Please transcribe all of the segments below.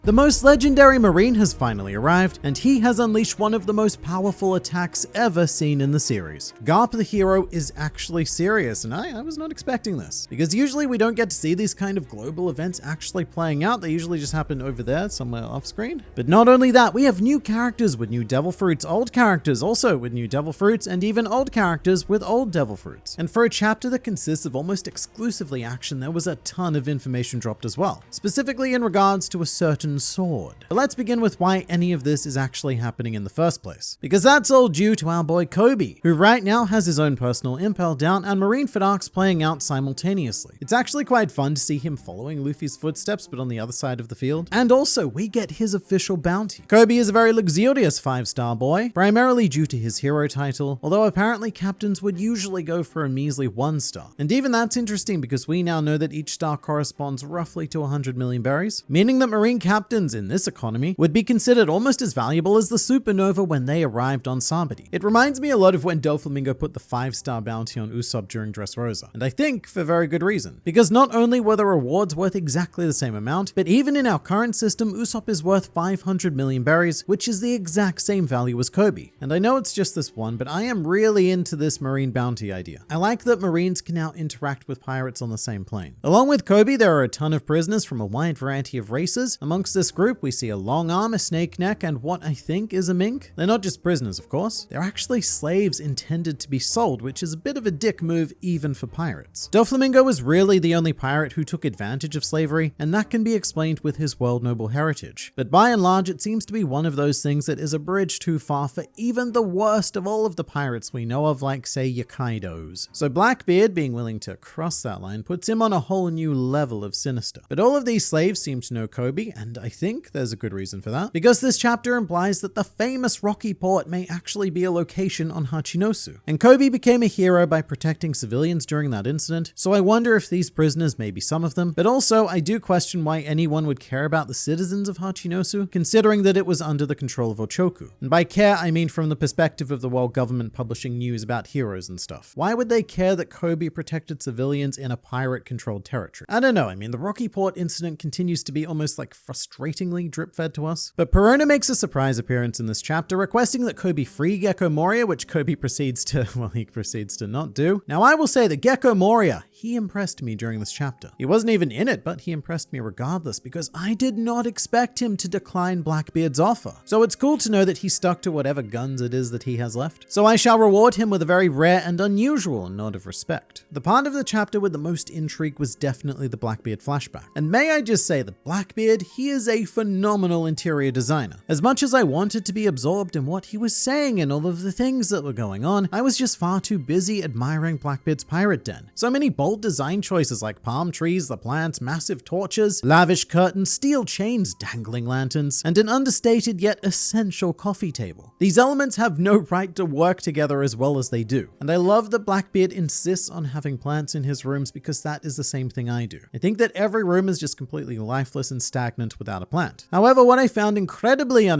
The most legendary Marine has finally arrived, and he has unleashed one of the most powerful attacks ever seen in the series. Garp the hero is actually serious, and I was not expecting this, because usually we don't get to see these kind of global events actually playing out. They usually just happen over there, somewhere off screen. But not only that, we have new characters with new devil fruits, old characters also with new devil fruits, and even old characters with old devil fruits. And for a chapter that consists of almost exclusively action, there was a ton of information dropped as well, specifically in regards to a certain sword. But let's begin with why any of this is actually happening in the first place. Because that's all due to our boy Koby, who right now has his own personal impel down and Marineford arcs playing out simultaneously. It's actually quite fun to see him following Luffy's footsteps, but on the other side of the field. And also, we get his official bounty. Koby is a very luxurious 5-star boy, primarily due to his hero title, although apparently captains would usually go for a measly 1-star. And even that's interesting because we now know that each star corresponds roughly to 100 million berries, meaning that Marine captains in this economy would be considered almost as valuable as the supernova when they arrived on Sabadi. It reminds me a lot of when Doflamingo put the 5-star bounty on Usopp during Dressrosa, and I think for very good reason. Because not only were the rewards worth exactly the same amount, but even in our current system, Usopp is worth 500 million berries, which is the exact same value as Koby. And I know it's just this one, but I am really into this Marine bounty idea. I like that Marines can now interact with pirates on the same plane. Along with Koby, there are a ton of prisoners from a wide variety of races. Amongst this group, we see a long arm, a snake neck, and what I think is a mink. They're not just prisoners, of course. They're actually slaves intended to be sold, which is a bit of a dick move even for pirates. Doflamingo was really the only pirate who took advantage of slavery, and that can be explained with his world noble heritage. But by and large, it seems to be one of those things that is a bridge too far for even the worst of all of the pirates we know of, like say Yokkaidos. So Blackbeard being willing to cross that line puts him on a whole new level of sinister. But all of these slaves seem to know Koby, and I think there's a good reason for that, because this chapter implies that the famous Rocky Port may actually be a location on Hachinosu. And Koby became a hero by protecting civilians during that incident, so I wonder if these prisoners may be some of them, but also I do question why anyone would care about the citizens of Hachinosu, considering that it was under the control of Ochoku. And by care, I mean from the perspective of the world government publishing news about heroes and stuff. Why would they care that Koby protected civilians in a pirate-controlled territory? I don't know, I mean, the Rocky Port incident continues to be almost like frustratingly drip-fed to us. But Perona makes a surprise appearance in this chapter, requesting that Koby free Gecko Moria, which Koby proceeds to not do. Now, I will say that Gecko Moria, he impressed me during this chapter. He wasn't even in it, but he impressed me regardless, because I did not expect him to decline Blackbeard's offer. So it's cool to know that he stuck to whatever guns it is that he has left. So I shall reward him with a very rare and unusual nod of respect. The part of the chapter with the most intrigue was definitely the Blackbeard flashback. And may I just say that Blackbeard, he is a phenomenal interior designer. As much as I wanted to be absorbed in what he was saying and all of the things that were going on, I was just far too busy admiring Blackbeard's pirate den. So many bold design choices like palm trees, the plants, massive torches, lavish curtains, steel chains, dangling lanterns, and an understated yet essential coffee table. These elements have no right to work together as well as they do. And I love that Blackbeard insists on having plants in his rooms because that is the same thing I do. I think that every room is just completely lifeless and stagnant without a plant. However, what I found incredibly what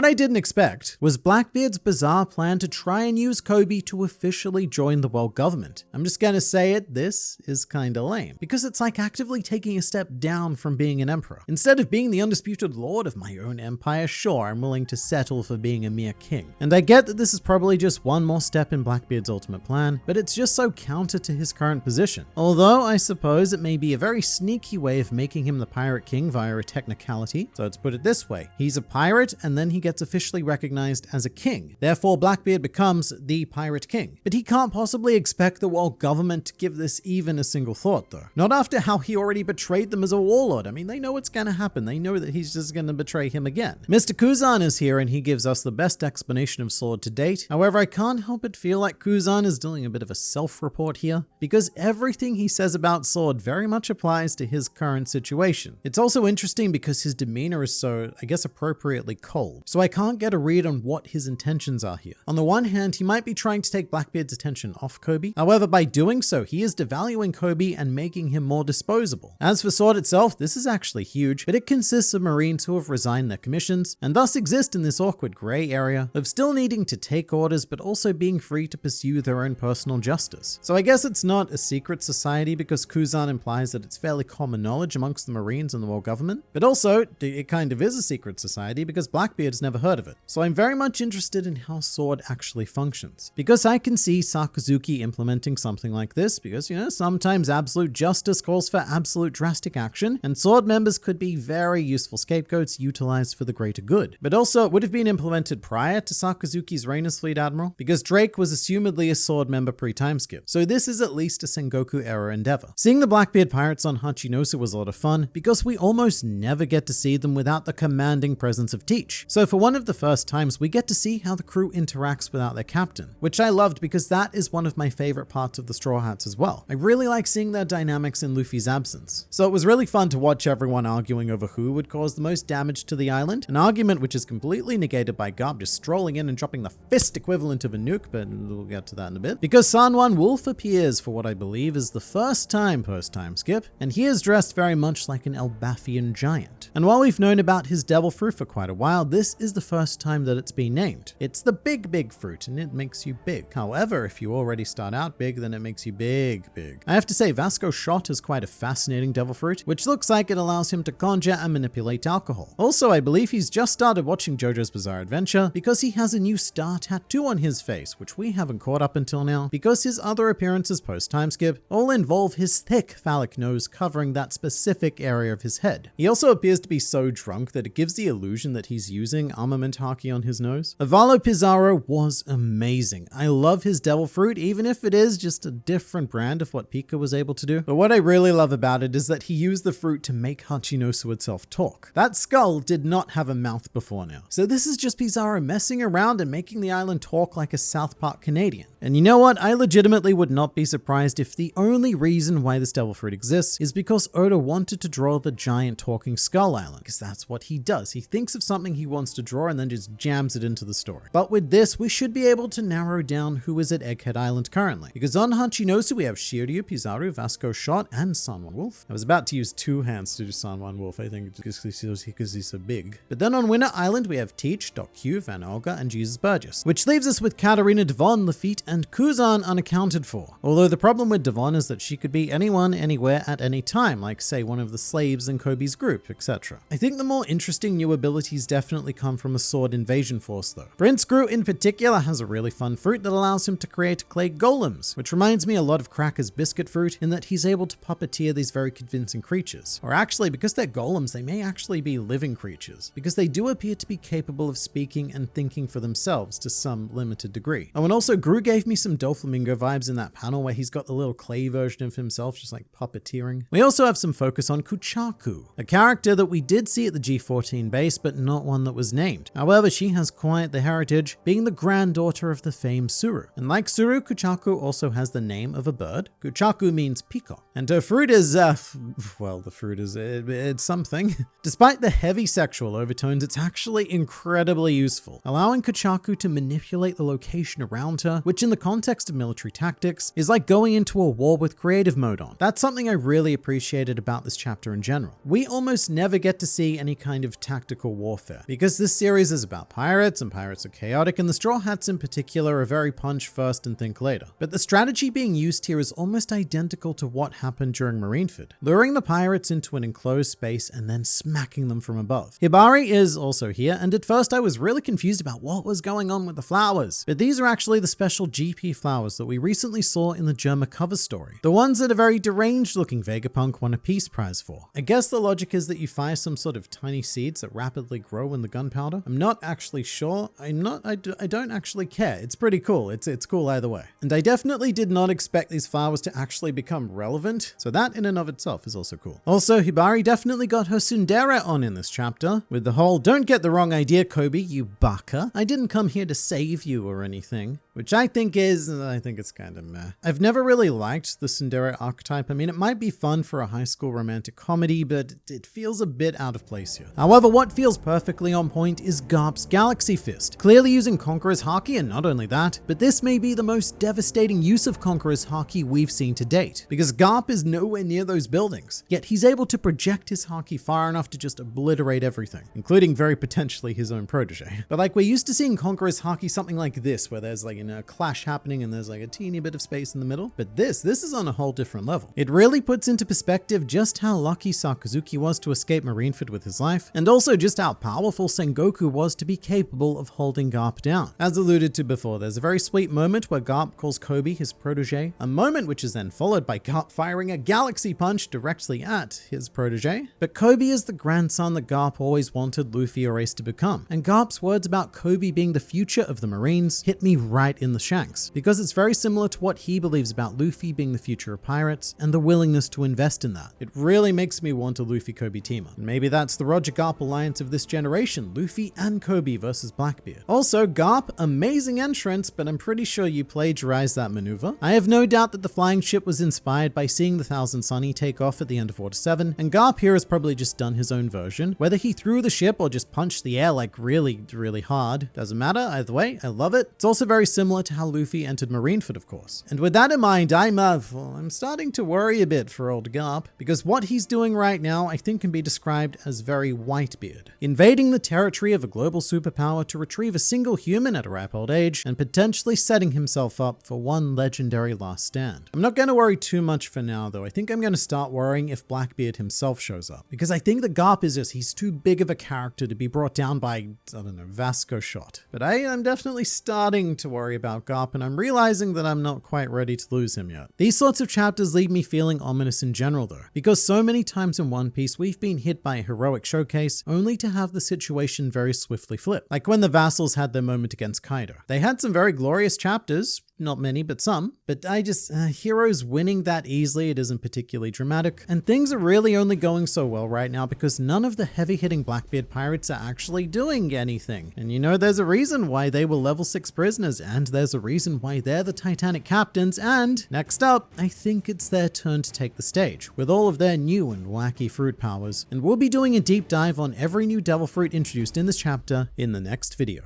I didn't expect was Blackbeard's bizarre plan to try and use Koby to officially join the world government. I'm just gonna say it, this is kinda lame, because it's like actively taking a step down from being an emperor. Instead of being the undisputed lord of my own empire, sure, I'm willing to settle for being a mere king. And I get that this is probably just one more step in Blackbeard's ultimate plan, but it's just so counter to his current position. Although I suppose it may be a very sneaky way of making him the pirate king via a technicality. So let's put it this way. He's a pirate and then he gets officially recognized as a king. Therefore, Blackbeard becomes the pirate king. But he can't possibly expect the world government to give this even a single thought though. Not after how he already betrayed them as a warlord. I mean, they know what's gonna happen. They know that he's just gonna betray him again. Mr. Kuzan is here and he gives us the best explanation of Sword to date. However, I can't help but feel like Kuzan is doing a bit of a self-report here, because everything he says about Sword very much applies to his current situation. It's also interesting because his demeanor is so, I guess, appropriately cold. So I can't get a read on what his intentions are here. On the one hand, he might be trying to take Blackbeard's attention off Koby. However, by doing so, he is devaluing Koby and making him more disposable. As for Sword itself, this is actually huge, but it consists of Marines who have resigned their commissions and thus exist in this awkward gray area of still needing to take orders but also being free to pursue their own personal justice. So I guess it's not a secret society because Kuzan implies that it's fairly common knowledge amongst the Marines and the world government, but also it kind of is a secret society because Blackbeard's never heard of it. So I'm very much interested in how Sword actually functions, because I can see Sakazuki implementing something like this because, sometimes absolute justice calls for absolute drastic action, and Sword members could be very useful scapegoats utilized for the greater good. But also, it would have been implemented prior to Sakazuki's reign as Fleet Admiral, because Drake was assumedly a Sword member pre-timeskip. So this is at least a Sengoku era endeavor. Seeing the Blackbeard pirates on Hachinosu was a lot of fun, because we almost never get to see them without the commanding presence of Teach. So for one of the first times, we get to see how the crew interacts without their captain, which I loved because that is one of my favorite parts of the Straw Hats as well. I really like seeing their dynamics in Luffy's absence. So it was really fun to watch everyone arguing over who would cause the most damage to the island, an argument which is completely negated by Garp just strolling in and dropping the fist equivalent of a nuke, but we'll get to that in a bit. Because Sanwan Wolf appears for what I believe is the first time post-time skip, and he is dressed very much like an Elbathian giant. And while we've known about his devil fruit for quite a while, this is the first time that it's been named. It's the big fruit, and it makes you big. However, if you already start out big, then it makes you big. I have to say, Vasco Shot is quite a fascinating devil fruit, which looks like it allows him to conjure and manipulate alcohol. Also, I believe he's just started watching JoJo's Bizarre Adventure because he has a new star tattoo on his face, which we haven't caught up until now, because his other appearances post-time skip all involve his thick phallic nose covering that specific area of his head. He also appears to be so drunk that it gives the illusion that he's using armament haki on his nose. Avalo Pizarro was amazing. I love his devil fruit, even if it is just a different brand of what Pika was able to do. But what I really love about it is that he used the fruit to make Hachinosu itself talk. That skull did not have a mouth before now. So this is just Pizarro messing around and making the island talk like a South Park Canadian. And you know what? I legitimately would not be surprised if the only reason why this devil fruit exists is because Oda wanted to draw the giant talking skull island, because that's what he does. He thinks of something he wants to draw and then just jams it into the story. But with this, we should be able to narrow down who is at Egghead Island currently, because on Hachinosu we have Shiryu, Pizarro, Vasco Shot, and Sanwan Wolf. I was about to use two hands to do Sanwan Wolf, I think, because he's so big. But then on Winter Island we have Teach, Doc Q, Van Olga, and Jesus Burgess, which leaves us with Katarina Devon, Lafitte, and Kuzan unaccounted for. Although the problem with Devon is that she could be anyone, anywhere, at any time, like say one of the slaves in Koby's group, etc. I think the more interesting new abilities definitely come from a sword invasion force though. Prince Gru in particular has a really fun fruit that allows him to create clay golems, which reminds me a lot of Cracker's biscuit fruit in that he's able to puppeteer these very convincing creatures. Or actually, because they're golems, they may actually be living creatures, because they do appear to be capable of speaking and thinking for themselves to some limited degree. Oh, and also Gru gave me some Doflamingo vibes in that panel where he's got the little clay version of himself just like puppeteering. We also have some focus on Kuchaku, a character that we did see at the G14 base, but not one that was named. However, she has quite the heritage, being the granddaughter of the famed Suru. And like Suru, Kuchaku also has the name of a bird. Kuchaku means peacock. And her fruit is, well, the fruit is, it's something. Despite the heavy sexual overtones, it's actually incredibly useful, allowing Kuchaku to manipulate the location around her, which in the context of military tactics is like going into a war with creative mode on. That's something I really appreciated about this chapter in general. We almost never get to see any kind of tactical warfare, because this series is about pirates, and pirates are chaotic, and the Straw Hats in particular are very punch first and think later. But the strategy being used here is almost identical to what happened during Marineford, luring the pirates into an enclosed space and then smacking them from above. Hibari is also here, and at first I was really confused about what was going on with the flowers, but these are actually the special GP flowers that we recently saw in the Germa cover story. The ones that a very deranged looking Vegapunk won a peace prize for. I guess the logic is that you fire some sort of tiny seeds that rapidly grow in the gunpowder. I'm not actually sure. I don't actually care. It's pretty cool. It's cool either way. And I definitely did not expect these flowers to actually become relevant, so that in and of itself is also cool. Also, Hibari definitely got her tsundere on in this chapter, with the whole "don't get the wrong idea, Koby, you baka. I didn't come here to save you or anything," which I think it's kind of meh. I've never really liked the tsundere archetype. I mean, it might be fun for a high school romantic comedy, but it feels a bit out of place here. However, what feels perfectly on point is Garp's Galaxy Fist, clearly using Conqueror's Haki, and not only that, but this may be the most devastating use of Conqueror's Haki we've seen to date, because Garp is nowhere near those buildings, yet he's able to project his Haki far enough to just obliterate everything, including very potentially his own protege. But like, we're used to seeing Conqueror's Haki something like this, where there's like, a clash happening and there's like a teeny bit of space in the middle. But this is on a whole different level. It really puts into perspective just how lucky Sakazuki was to escape Marineford with his life, and also just how powerful Sengoku was to be capable of holding Garp down. As alluded to before, there's a very sweet moment where Garp calls Koby his protege, a moment which is then followed by Garp firing a galaxy punch directly at his protege. But Koby is the grandson that Garp always wanted Luffy or Ace to become, and Garp's words about Koby being the future of the Marines hit me right in the shanks, because it's very similar to what he believes about Luffy being the future of pirates and the willingness to invest in that. It really makes me want a Luffy-Koby team-up. And maybe that's the Roger Garp alliance of this generation, Luffy and Koby versus Blackbeard. Also, Garp, amazing entrance, but I'm pretty sure you plagiarized that maneuver. I have no doubt that the flying ship was inspired by seeing the Thousand Sunny take off at the end of Order 7, and Garp here has probably just done his own version. Whether he threw the ship or just punched the air like really, really hard, doesn't matter, either way, I love it. It's also very similar to how Luffy entered Marineford, of course. And with that in mind, I'm starting to worry a bit for old Garp, because what he's doing right now I think can be described as very Whitebeard. Invading the territory of a global superpower to retrieve a single human at a ripe old age, and potentially setting himself up for one legendary last stand. I'm not going to worry too much for now though. I think I'm going to start worrying if Blackbeard himself shows up, because I think that Garp he's too big of a character to be brought down by, I don't know, Vasco shot. But I'm definitely starting to worry about Garp, and I'm realizing that I'm not quite ready to lose him yet. These sorts of chapters leave me feeling ominous in general though, because so many times in One Piece we've been hit by a heroic showcase only to have the situation very swiftly flip. Like when the vassals had their moment against Kaido. They had some very glorious chapters, not many, but some. But heroes winning that easily, it isn't particularly dramatic. And things are really only going so well right now because none of the heavy-hitting Blackbeard pirates are actually doing anything. And you know, there's a reason why they were level 6 prisoners, and there's a reason why they're the Titanic captains, and next up, I think it's their turn to take the stage, with all of their new and wacky fruit powers. And we'll be doing a deep dive on every new devil fruit introduced in this chapter in the next video.